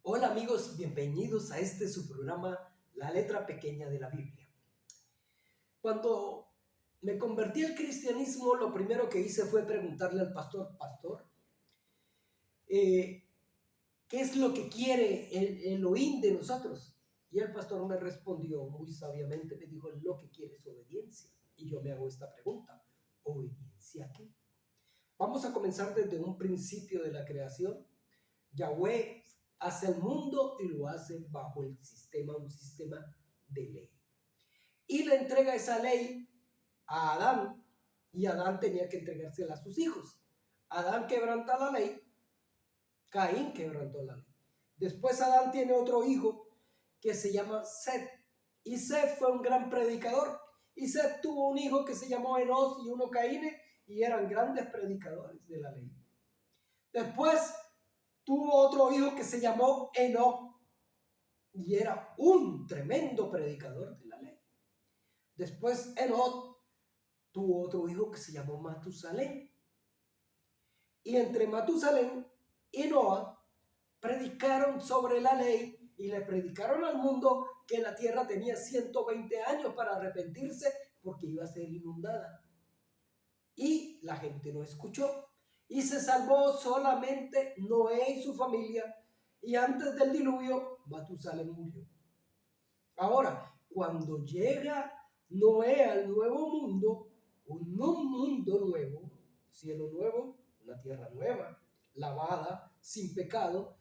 Hola amigos, bienvenidos a este su programa, La Letra Pequeña de la Biblia. Cuando me convertí al cristianismo, lo primero que hice fue preguntarle al pastor, eh, ¿qué es lo que quiere el Elohim de nosotros? Y el pastor me respondió muy sabiamente, me dijo, lo que quiere es obediencia. Y yo me hago esta pregunta, ¿obediencia a qué? Vamos a comenzar desde un principio de la creación. Yahweh hace el mundo y lo hace bajo un sistema de ley. Y le entrega esa ley a Adán, y Adán tenía que entregársela a sus hijos. Adán quebranta la ley, Caín quebrantó la ley. Después Adán tiene otro hijo que se llama Set, y Set fue un gran predicador, y Set tuvo un hijo que se llamó Enos y uno Caín, y eran grandes predicadores de la ley. Después tuvo otro hijo que se llamó Enoc y era un tremendo predicador de la ley. Después Enoc tuvo otro hijo que se llamó Matusalén. Y entre Matusalén y Noa predicaron sobre la ley y le predicaron al mundo que la tierra tenía 120 años para arrepentirse porque iba a ser inundada. Y la gente no escuchó. Y se salvó solamente Noé y su familia. Y antes del diluvio, Matusalén murió. Ahora, cuando llega Noé al nuevo mundo, un mundo nuevo, cielo nuevo, una tierra nueva, lavada, sin pecado,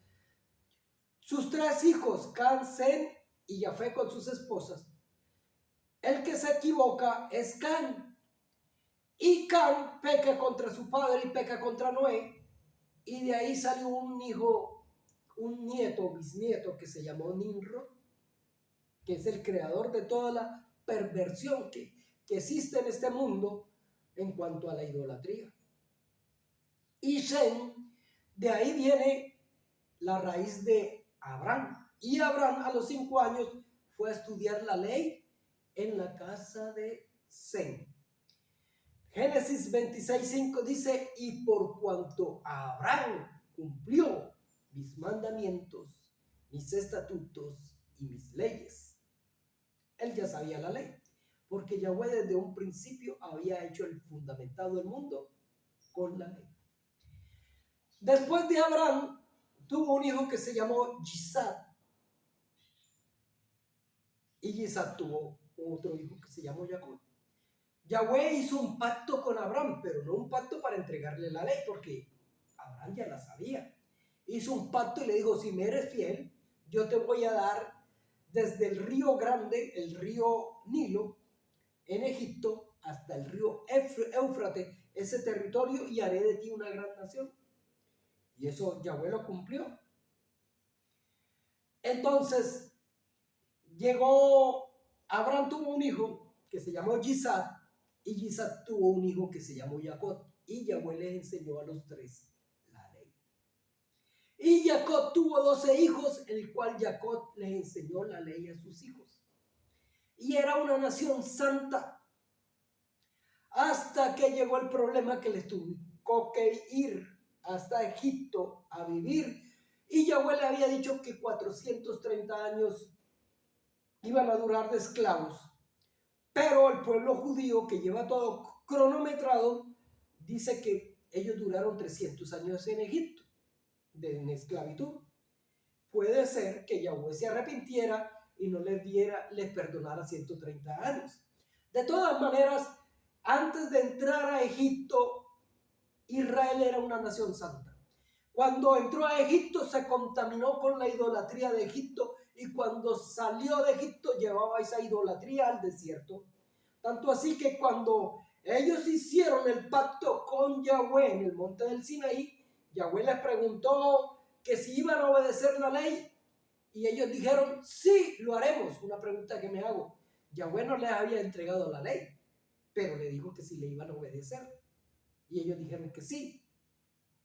sus tres hijos, Can, Sem y Jafé con sus esposas, el que se equivoca es Can. Y Can peca contra su padre y peca contra Noé. Y de ahí salió un hijo, un nieto, bisnieto, que se llamó Nimrod, que es el creador de toda la perversión que existe en este mundo en cuanto a la idolatría. Y Shem, de ahí viene la raíz de Abraham. Y Abraham a los 5 años fue a estudiar la ley en la casa de Sem. Génesis 26:5 dice, y por cuanto Abraham cumplió mis mandamientos, mis estatutos y mis leyes. Él ya sabía la ley, porque Yahweh desde un principio había hecho el fundamentado del mundo con la ley. Después de Abraham, tuvo un hijo que se llamó Isaac, y Isaac tuvo otro hijo que se llamó Jacob. Yahweh hizo un pacto con Abraham, pero no un pacto para entregarle la ley, porque Abraham ya la sabía. Hizo un pacto y le dijo, si me eres fiel, yo te voy a dar desde el río grande, el río Nilo, en Egipto, hasta el río Éufrates, ese territorio, y haré de ti una gran nación. Y eso Yahweh lo cumplió. Entonces, Abraham tuvo un hijo que se llamó Isaac, y Isaac tuvo un hijo que se llamó Jacob, y Yahweh les enseñó a los tres la ley. Y Jacob tuvo 12 hijos, el cual Jacob les enseñó la ley a sus hijos. Y era una nación santa, hasta que llegó el problema que les tuvo que ir hasta Egipto a vivir. Y Yahweh le había dicho que 430 años iban a durar de esclavos. Pero el pueblo judío, que lleva todo cronometrado, dice que ellos duraron 300 años en Egipto, en esclavitud. Puede ser que Yahweh se arrepintiera y no les perdonara 130 años. De todas maneras, antes de entrar a Egipto, Israel era una nación santa. Cuando entró a Egipto se contaminó con la idolatría de Egipto, y cuando salió de Egipto llevaba esa idolatría al desierto. Tanto así que cuando ellos hicieron el pacto con Yahweh en el monte del Sinaí, Yahweh les preguntó que si iban a obedecer la ley, y ellos dijeron, sí, lo haremos. Una pregunta que me hago, Yahweh no les había entregado la ley, pero le dijo que si le iban a obedecer, y ellos dijeron que sí.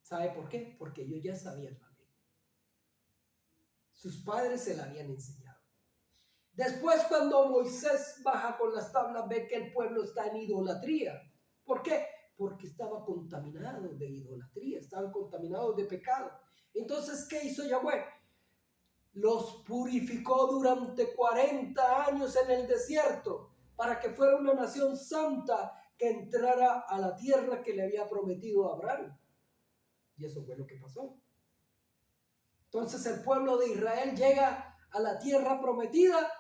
¿Sabe por qué? Porque ellos ya sabían la ley. Sus padres se la habían enseñado. Después, cuando Moisés baja con las tablas, ve que el pueblo está en idolatría. ¿Por qué? Porque estaba contaminado de idolatría, estaban contaminados de pecado. Entonces, ¿qué hizo Yahweh? los purificó durante 40 años en el desierto para que fuera una nación santa que entrara a la tierra que le había prometido a Abraham. Y eso fue lo que pasó. Entonces el pueblo de Israel llega a la tierra prometida,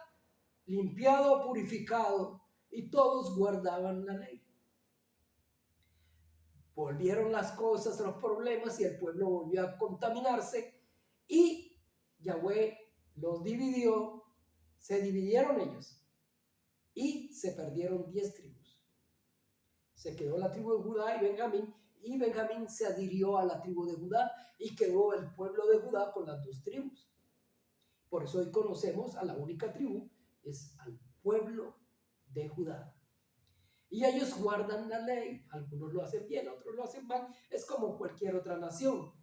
limpiado, purificado, y todos guardaban la ley. Volvieron las cosas, los problemas, y el pueblo volvió a contaminarse, y Yahweh los dividió, se dividieron ellos, y se perdieron 10 tribus. Se quedó la tribu de Judá y Benjamín se adhirió a la tribu de Judá, y quedó el pueblo de Judá con las 2 tribus. Por eso hoy conocemos a la única tribu, es al pueblo de Judá. Y ellos guardan la ley, algunos lo hacen bien, otros lo hacen mal, es como cualquier otra nación,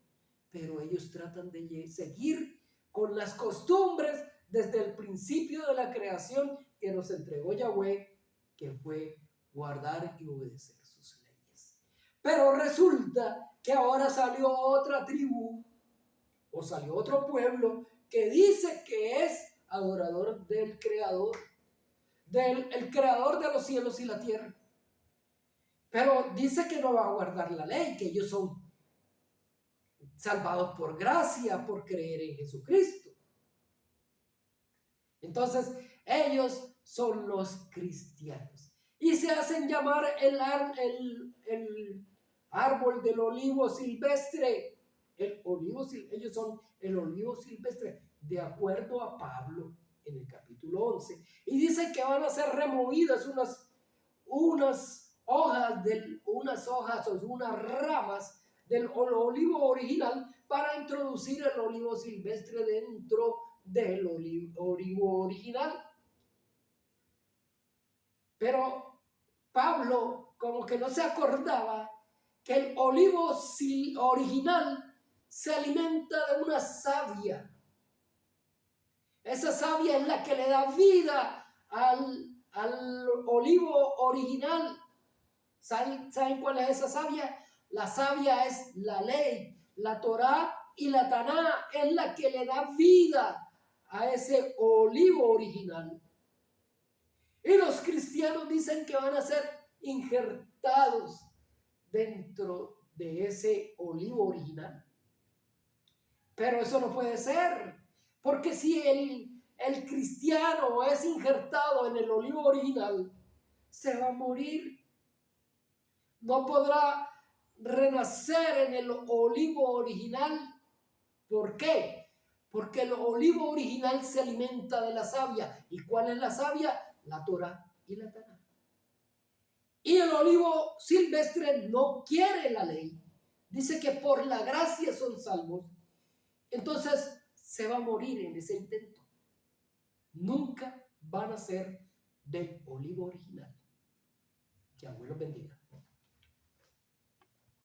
pero ellos tratan de seguir con las costumbres desde el principio de la creación que nos entregó Yahweh, que fue guardar y obedecer sus leyes. Pero resulta que ahora salió otra tribu, o salió otro pueblo, que dice que es adorador del Creador, el Creador de los cielos y la tierra. Pero dice que no va a guardar la ley, que ellos son salvados por gracia, por creer en Jesucristo. Entonces, ellos son los cristianos. Y se hacen llamar el árbol del olivo silvestre. Ellos son el olivo silvestre, de acuerdo a Pablo en el capítulo 11. Y dice que van a ser removidas unas hojas o unas ramas del olivo original para introducir el olivo silvestre dentro del olivo original. Pero Pablo como que no se acordaba que el olivo original se alimenta de una savia. Esa savia es la que le da vida al olivo original. ¿Saben cuál es esa savia? La savia es la ley, la Torá y la Taná, es la que le da vida a ese olivo original. Y los cristianos dicen que van a ser injertados dentro de ese olivo original. Pero eso no puede ser, porque si el cristiano es injertado en el olivo original, se va a morir. No podrá renacer en el olivo original. ¿Por qué? Porque el olivo original se alimenta de la savia. ¿Y cuál es la savia? La Torá y la Taná. Y el olivo silvestre no quiere la ley. Dice que por la gracia son salvos. Entonces se va a morir en ese intento. Nunca van a ser del olivo original. Que Dios los bendiga.